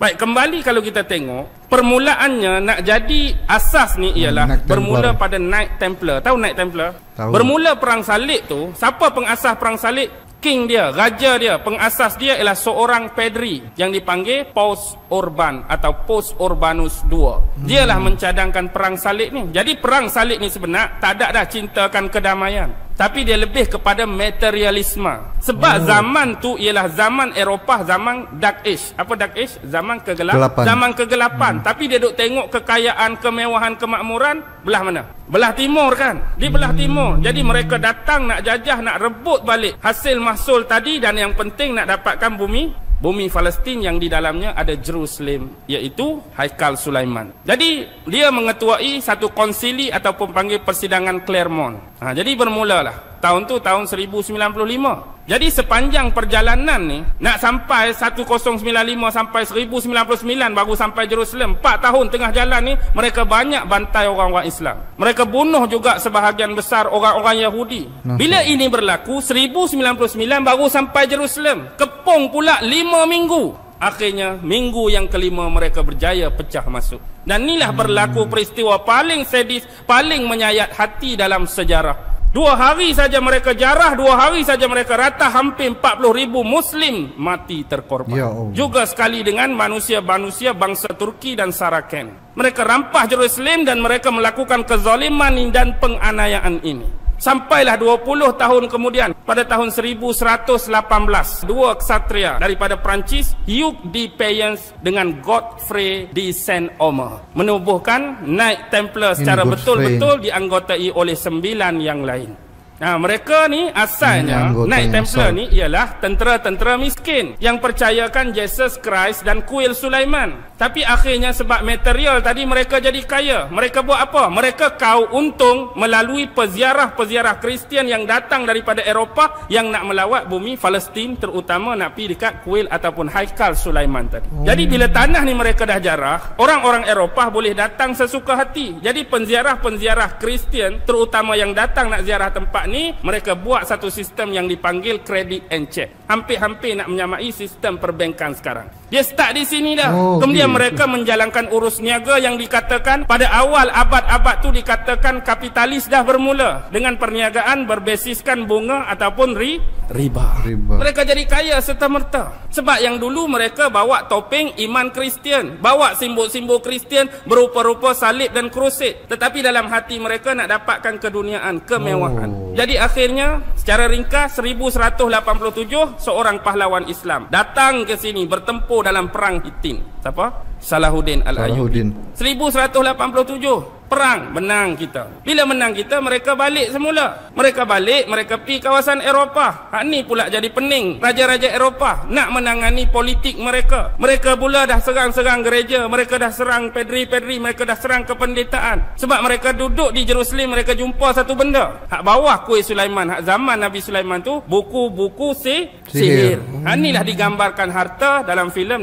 Baik, kembali kalau kita tengok, permulaannya nak jadi asas ni ialah bermula pada Knight Templar. Tahu Knight Templar? Tahu. Bermula perang salib tu, siapa pengasas perang salib? King dia, raja dia, pengasas dia ialah seorang padri yang dipanggil Paus Urban atau Paus Urbanus II. Dialah mencadangkan perang salib ni. Jadi perang salib ni sebenar tak ada dah cintakan kedamaian. tapi dia lebih kepada materialisme. Sebab zaman tu ialah zaman Eropah, zaman Dark Age. Apa Dark Age? Zaman kegelapan. Zaman kegelapan. Tapi dia duk tengok kekayaan, kemewahan, kemakmuran belah mana? Belah timur kan? Di belah timur. Jadi mereka datang nak jajah, nak rebut balik hasil mahsul tadi, dan yang penting nak dapatkan bumi Palestin yang di dalamnya ada Jerusalem, iaitu Haikal Sulaiman. Jadi dia mengetuai satu konsili ataupun panggil persidangan Claremont. Jadi bermulalah tahun tu tahun 1095. Jadi sepanjang perjalanan ni nak sampai 1095 sampai 1099 baru sampai Jerusalem. 4 tahun tengah jalan ni mereka banyak bantai orang-orang Islam. Mereka bunuh juga sebahagian besar orang-orang Yahudi. Bila ini berlaku 1099 baru sampai Jerusalem. Kepung pula 5 minggu. Akhirnya minggu yang kelima mereka berjaya pecah masuk. Dan inilah berlaku peristiwa paling sadis, paling menyayat hati dalam sejarah. 2 hari saja mereka jarah, 2 hari saja mereka rata hampir 40,000 Muslim mati terkorban. Juga sekali dengan manusia-manusia bangsa Turki dan Saraken. Mereka rampah Jerusalem dan mereka melakukan kezaliman dan penganiayaan ini. Sampailah 20 tahun kemudian, pada tahun 1118, 2 ksatria daripada Perancis, Hugh de Payens dengan Godfrey de Saint-Omer, menubuhkan Knight Templar secara betul-betul dianggotai oleh 9 yang lain. Mereka ni asalnya Knight Templar ni ialah tentera-tentera miskin yang percayakan Jesus Christ dan kuil Sulaiman. Tapi akhirnya sebab material tadi mereka jadi kaya. Mereka buat apa? Mereka kau untung melalui peziarah-peziarah Kristian yang datang daripada Eropah yang nak melawat bumi Palestin, terutama nak pergi dekat kuil ataupun Haikal Sulaiman tadi. Jadi bila tanah ni mereka dah jarah, orang-orang Eropah boleh datang sesuka hati. Jadi penziarah-penziarah Kristian terutama yang datang nak ziarah tempat ni, mereka buat satu sistem yang dipanggil credit and check. Hampir-hampir nak menyamai sistem perbankan sekarang. Dia start di sini dah. Kemudian mereka menjalankan urus niaga yang dikatakan pada awal abad-abad tu dikatakan kapitalis dah bermula dengan perniagaan berbasiskan bunga ataupun riba. Mereka jadi kaya serta-merta. Sebab yang dulu mereka bawa topeng iman Kristian, bawa simbol-simbol Kristian berupa-rupa salib dan krusid. Tetapi dalam hati mereka nak dapatkan keduniaan, kemewahan. Jadi akhirnya secara ringkas 1187 seorang pahlawan Islam datang ke sini bertempur dalam perang Hittin. Siapa? Salahuddin Al-Ayyubi. 1187 perang, menang kita. Bila menang kita, mereka balik semula. Mereka balik, mereka pergi kawasan Eropah. Ni pula jadi pening raja-raja Eropah nak menangani politik mereka. Mereka pula dah serang-serang gereja, mereka dah serang pedri-pedri, mereka dah serang kependetaan. Sebab mereka duduk di Jerusalem, mereka jumpa satu benda. Hak bawah kuil Sulaiman, hak zaman Nabi Sulaiman tu, buku-buku sihir. Inilah digambarkan harta dalam filem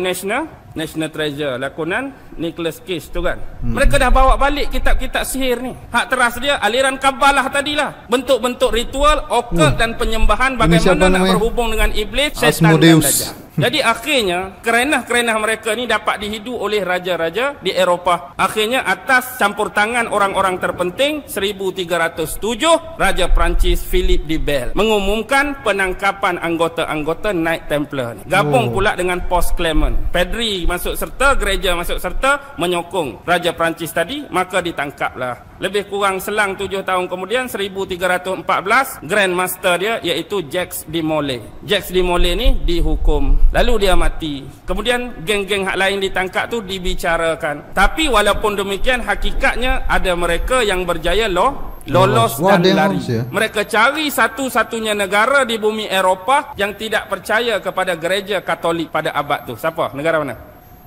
National Treasure, lakonan Nicolas Cage tu kan. Mereka dah bawa balik kitab-kitab sihir ni. Hak teras dia aliran Kabalah tadilah. Bentuk-bentuk ritual, okult dan penyembahan bagaimana nak berhubung dengan iblis, syaitan dan dajjal. Jadi akhirnya kerenah-kerenah mereka ni dapat dihidu oleh raja-raja di Eropah. Akhirnya atas campur tangan orang-orang terpenting 1307 Raja Perancis Philip de Bell mengumumkan penangkapan anggota-anggota Knight Templar ni. Gabung pula dengan Pos Clement. Pedri masuk serta, gereja masuk serta menyokong Raja Perancis tadi, maka ditangkaplah. Lebih kurang selang 7 tahun kemudian 1314 Grand Master dia iaitu Jacques de Molay. Jacques de Molay ni dihukum. Lalu dia mati. Kemudian geng-geng hak lain ditangkap tu dibicarakan. Tapi walaupun demikian hakikatnya ada mereka yang berjaya lolos dan lari. Mereka cari satu-satunya negara di bumi Eropah yang tidak percaya kepada gereja Katolik pada abad tu. Siapa? Negara mana?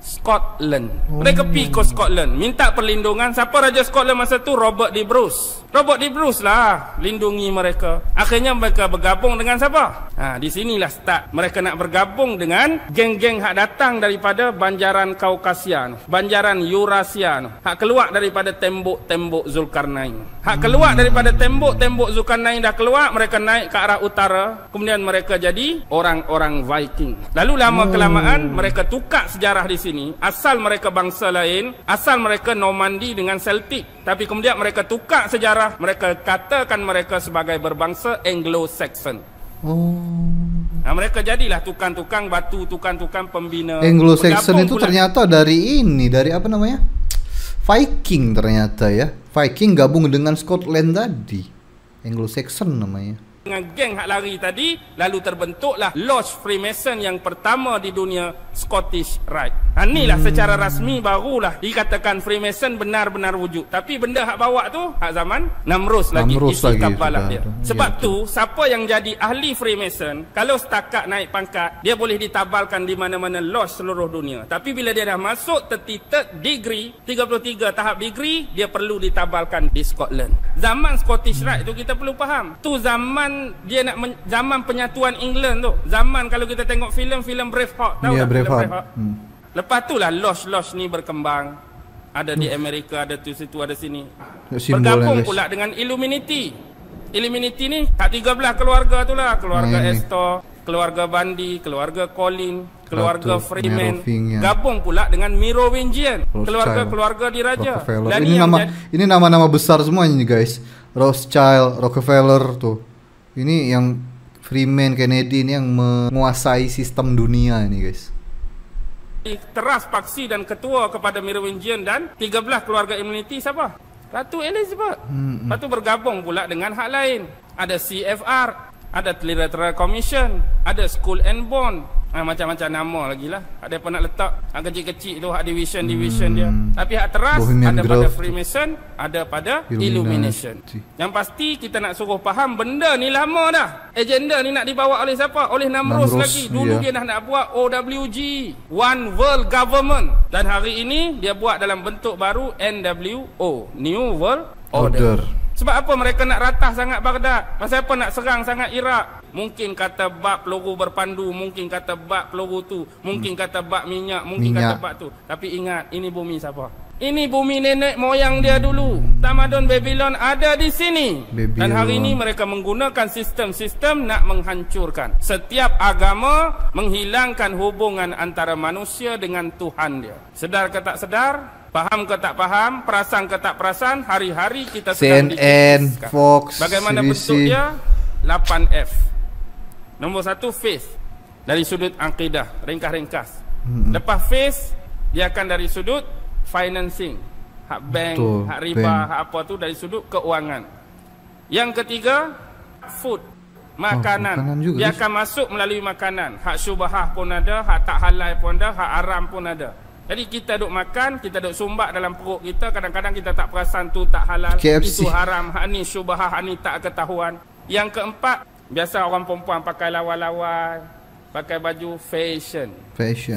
Scotland. Mereka pergi ke Scotland minta perlindungan. Siapa Raja Scotland masa tu? Robert de Bruce. Robert de Bruce lah lindungi mereka. Akhirnya mereka bergabung dengan siapa? Di sinilah start mereka nak bergabung dengan geng-geng hak datang daripada banjaran Kaukasia, banjaran Eurasia, hak keluar daripada tembok-tembok Zulkarnain. Hak keluar daripada tembok-tembok Zulkarnain dah keluar, mereka naik ke arah utara. Kemudian mereka jadi orang-orang Viking. Lalu lama kelamaan mereka tukar sejarah di sini. Asal mereka bangsa lain, asal mereka Normandy dengan Celtic. Tapi kemudian mereka tukar sejarah, mereka katakan mereka sebagai berbangsa Anglo-Saxon. Mereka jadilah tukang-tukang batu, tukang-tukang pembina. Anglo-Saxon itu ternyata dari ini, dari apa namanya? Viking ternyata ya. Viking gabung dengan Scotland tadi. Anglo-Saxon namanya. Dengan geng hak lari tadi, lalu terbentuklah Lodge Freemason yang pertama di dunia, Scottish Rite. Inilah secara rasmi barulah dikatakan Freemason benar-benar wujud. Tapi benda hak bawa tu hak zaman Namrus lagi, isi kabalah dia. Sebab tu siapa yang jadi ahli Freemason, kalau setakat naik pangkat, dia boleh ditabalkan di mana-mana lodge seluruh dunia. Tapi bila dia dah masuk 33 degree, 33 tahap degree, dia perlu ditabalkan di Scotland. Zaman Scottish Rite tu kita perlu faham. Tu zaman dia nak zaman penyatuan England tu. Zaman kalau kita tengok filem Braveheart, tahu tak Braveheart? Lepas tu lah lodge ni berkembang. Ada di Amerika, ada tu situ, ada sini. Bergabung pula dengan Illuminati. Illuminati ni tak 13 keluarga tu lah. Keluarga Astor, keluarga Bundy, keluarga Colin, keluarga Freeman. Gabung pula dengan Merovingian, keluarga-keluarga diraja. Dan ini nama-nama besar semuanya guys. Rothschild, Rockefeller tuh. Ini yang Freeman, Kennedy ini yang menguasai sistem dunia ini guys. Teras paksi dan ketua kepada Merovingian dan 13 keluarga Illuminati siapa? Ratu Elizabeth. Lepas tu bergabung pula dengan hak lain. Ada CFR, ada Trilateral Commission, ada Skull and Bone. Macam-macam nama lagi lah. Ada apa nak letak hak kecil-kecil tu, hak division dia. Tapi hak teras Bohemian ada Grove pada Freemason, ada pada Illumination. Yang pasti kita nak suruh faham benda ni lama dah. Agenda ni nak dibawa oleh siapa? Oleh Namrus lagi. Dulu dia nak buat OWG, One World Government. Dan hari ini dia buat dalam bentuk baru NWO, New World Order. Sebab apa mereka nak ratah sangat Baghdad? Pasal apa nak serang sangat Iraq? Mungkin kata bab peluru berpandu, mungkin kata bab peluru tu, mungkin kata bab minyak, mungkin kata bab tu. Tapi ingat, ini bumi siapa? Ini bumi nenek moyang dia dulu. Tamadun Babylon ada di sini. Dan hari ini mereka menggunakan sistem-sistem nak menghancurkan setiap agama, menghilangkan hubungan antara manusia dengan Tuhan dia. Sedar ke tak sedar? Faham ke tak faham, perasan ke tak perasan, hari-hari kita sedang CNN, Fox, bagaimana CBC. bentuk dia? 8F. Nombor 1 faith, dari sudut akidah, ringkas-ringkas. Lepas faith, dia akan dari sudut financing, hak bank, hak riba, hak apa tu dari sudut keuangan. Yang ketiga, food, makanan. Dia akan masuk melalui makanan. Hak syubhah pun ada, hak tak halal pun ada, hak haram pun ada. Jadi kita duk makan, kita duk sumbat dalam perut kita, kadang-kadang kita tak perasan tu tak halal, KFC. itu haram, hak ni syubhah, hak ni tak ketahuan. Yang keempat, biasa orang perempuan pakai lawa-lawa, pakai baju fashion.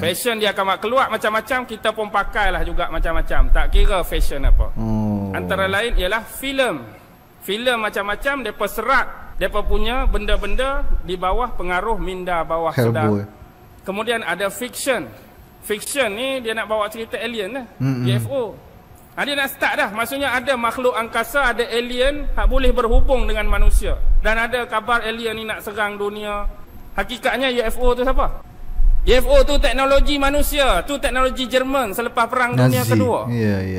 Fashion dia akan keluar macam-macam, kita pun pakailah juga macam-macam. Tak kira fashion apa. Antara lain ialah filem. Filem macam-macam, depa serat, depa punya benda-benda di bawah pengaruh minda bawah sadar. Kemudian ada fiction. Fiction ni dia nak bawa cerita alien lah, UFO. Dia nak start dah. Maksudnya ada makhluk angkasa, ada alien hak boleh berhubung dengan manusia. Dan ada kabar alien ni nak serang dunia. Hakikatnya UFO tu siapa? UFO tu teknologi manusia. Tu teknologi Jerman selepas perang dunia kedua.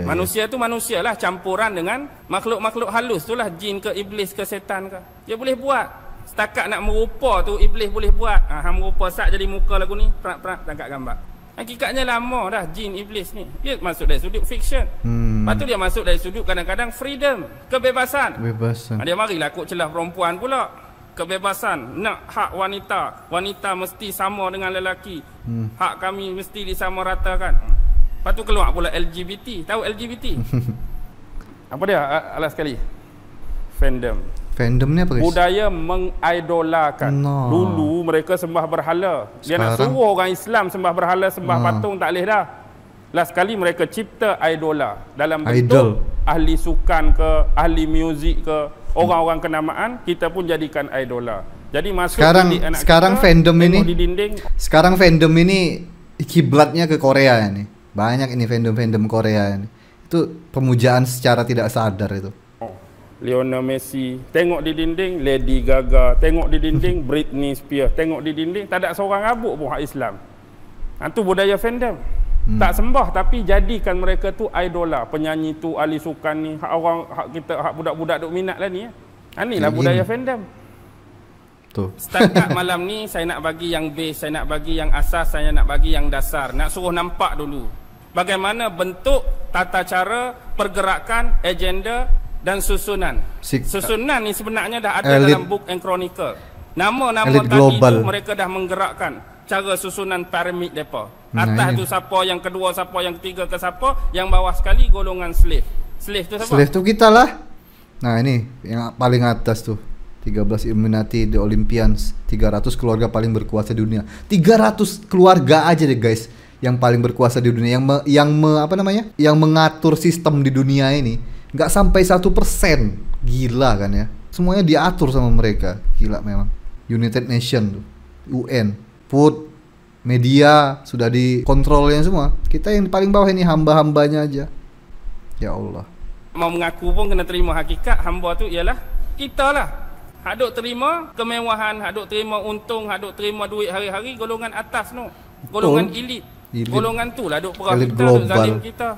Manusia tu manusia lah, campuran dengan makhluk-makhluk halus tu lah. Jin ke iblis ke setan ke. Dia boleh buat. Setakat nak merupa tu iblis boleh buat. Merupa sat jadi muka lagu ni, perak-perak tangkap gambar. Hakikatnya lama dah jin iblis ni. Dia masuk dari sudut fiction. Lepas tu dia masuk dari sudut kadang-kadang freedom, kebebasan. Dia marilah kok celah perempuan pula. Kebebasan, nak hak wanita. Wanita mesti sama dengan lelaki. Hak kami mesti disamaratakan. Lepas tu keluar pula LGBT. Tahu LGBT? Apa dia alas sekali? Fandom. Fandom ni apa guys? Budaya mengidolakan. Dulu mereka sembah berhala. Dia nak suruh orang Islam sembah berhala, sembah patung, tak boleh dah. Last sekali mereka cipta idola dalam bentuk ahli sukan ke, ahli muzik ke, orang-orang kenamaan, kita pun jadikan idola. Jadi masuk sekarang fandom ini di dinding. Sekarang fandom ini kiblatnya ke Korea ini. Banyak ini fandom Korea ini. Itu pemujaan secara tidak sadar itu. Lionel Messi, tengok di dinding Lady Gaga, tengok di dinding Britney Spears, tengok di dinding tak ada seorang rabuk pun hak Islam. Itu budaya fandom. Tak sembah tapi jadikan mereka tu idola. Penyanyi tu, ahli sukan ni, hak orang, hak kita, hak budak-budak duk minat lah ni. Inilah budaya fandom. Setakat malam ni saya nak bagi yang base, saya nak bagi yang asas, saya nak bagi yang dasar. Nak suruh nampak dulu bagaimana bentuk tata cara pergerakan agenda dan susunan. Susunan ni sebenarnya dah ada Elite. dalam Book and Chronicle. Nama-nama Elite tadi global. tu mereka dah menggerakkan cara susunan piramid depa. Nah, Atas ini. tu siapa, yang kedua siapa, yang ketiga ke siapa, yang bawah sekali golongan slave. Slave tu siapa? Slave tu kita lah. Nah ini yang paling atas tuh 13 Illuminati, The Olympians, 300 keluarga paling berkuasa di dunia. 300 keluarga aja deh guys yang paling berkuasa di dunia, yang mengatur sistem di dunia ini. Nggak sampai 1%. Gila kan ya. Semuanya diatur sama mereka. Gila memang. United Nation tuh, UN, food, media sudah dikontrolnya semua. Kita yang paling bawah ini hamba-hambanya aja. Ya Allah. Mau mengaku pun kena terima hakikat hamba tu ialah kita lah. Hak duk terima kemewahan, hak duk terima untung, hak duk terima duit hari-hari, golongan atas tu. Golongan elit. Golongan tu lah duk perah Elit kita, duk global. zalim kita.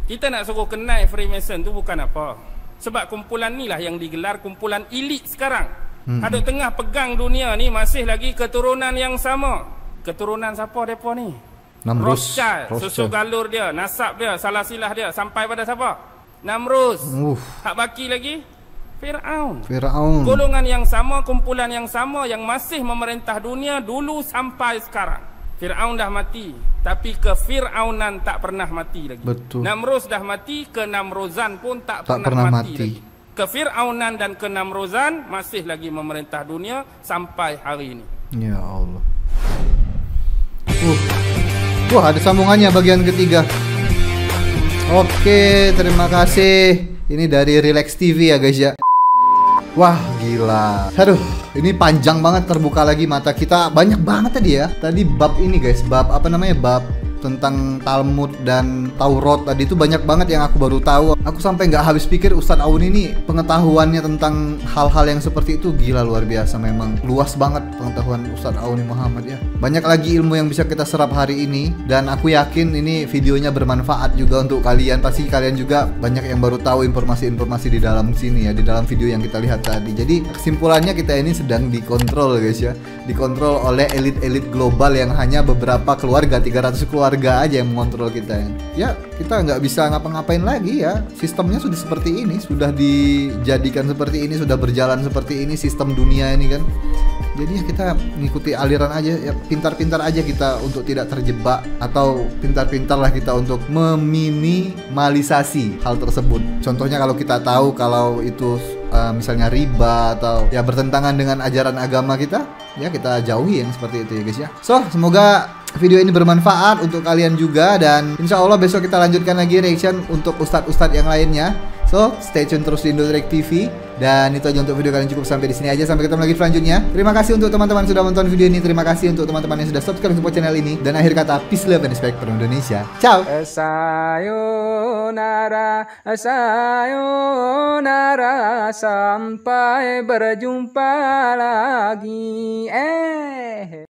Kita nak suruh kenal Freemason tu bukan apa. Sebab kumpulan ni lah yang digelar kumpulan elit sekarang. Hak duk tengah pegang dunia ni masih lagi keturunan yang sama. Keturunan siapa depa ni? Namrus. Rothschild, susu galur dia, nasab dia, salah silah dia sampai pada siapa? Namrus. Hak baki lagi Firaun. Golongan yang sama, kumpulan yang sama yang masih memerintah dunia dulu sampai sekarang. Firaun dah mati, tapi kefiraunan tak pernah mati lagi. Betul. Namrus dah mati, kenamruzan pun tak pernah mati lagi. Kefiraunan dan kenamruzan masih lagi memerintah dunia sampai hari ini. Ya Allah. Wah, ada sambungannya bagian ketiga. Oke, terima kasih. Ini dari Relax TV ya guys ya. Wah, gila. Aduh, ini panjang banget, terbuka lagi mata kita. Banyak banget tadi ya. Tadi bab ini guys, bab bab tentang Talmud dan Taurat tadi itu banyak banget yang aku baru tahu. Aku sampai nggak habis pikir Ustadz Aun ini pengetahuannya tentang hal-hal yang seperti itu gila, luar biasa memang. Luas banget pengetahuan Ustadz Aun Muhammad ya. Banyak lagi ilmu yang bisa kita serap hari ini, dan aku yakin ini videonya bermanfaat juga untuk kalian. Pasti kalian juga banyak yang baru tahu informasi-informasi di dalam sini ya, di dalam video yang kita lihat tadi. Jadi kesimpulannya kita ini sedang dikontrol guys ya. Dikontrol oleh elit-elit global yang hanya beberapa keluarga, 300 keluarga aja yang mengontrol kita ya. Kita nggak bisa ngapa-ngapain lagi ya. Sistemnya sudah seperti ini, sudah dijadikan seperti ini, sudah berjalan seperti ini sistem dunia ini kan. Jadi ya kita mengikuti aliran aja ya, pintar-pintar aja kita untuk tidak terjebak, atau pintar-pintarlah kita untuk meminimalisasi hal tersebut. Contohnya kalau kita tahu kalau itu misalnya riba atau ya bertentangan dengan ajaran agama kita, ya kita jauhi yang seperti itu ya guys ya. So, semoga video ini bermanfaat untuk kalian juga, dan insya Allah besok kita lanjutkan lagi reaction untuk ustadz-ustadz yang lainnya. So, stay tune terus di Indodirect TV. Dan itu aja untuk video kalian, cukup sampai di sini aja. Sampai ketemu lagi selanjutnya. Terima kasih untuk teman-teman yang sudah menonton video ini. Terima kasih untuk teman-teman yang sudah subscribe support channel ini. Dan akhir kata, peace, love, and respect for Indonesia. Ciao. Sayonara, sayonara, sampai berjumpa lagi.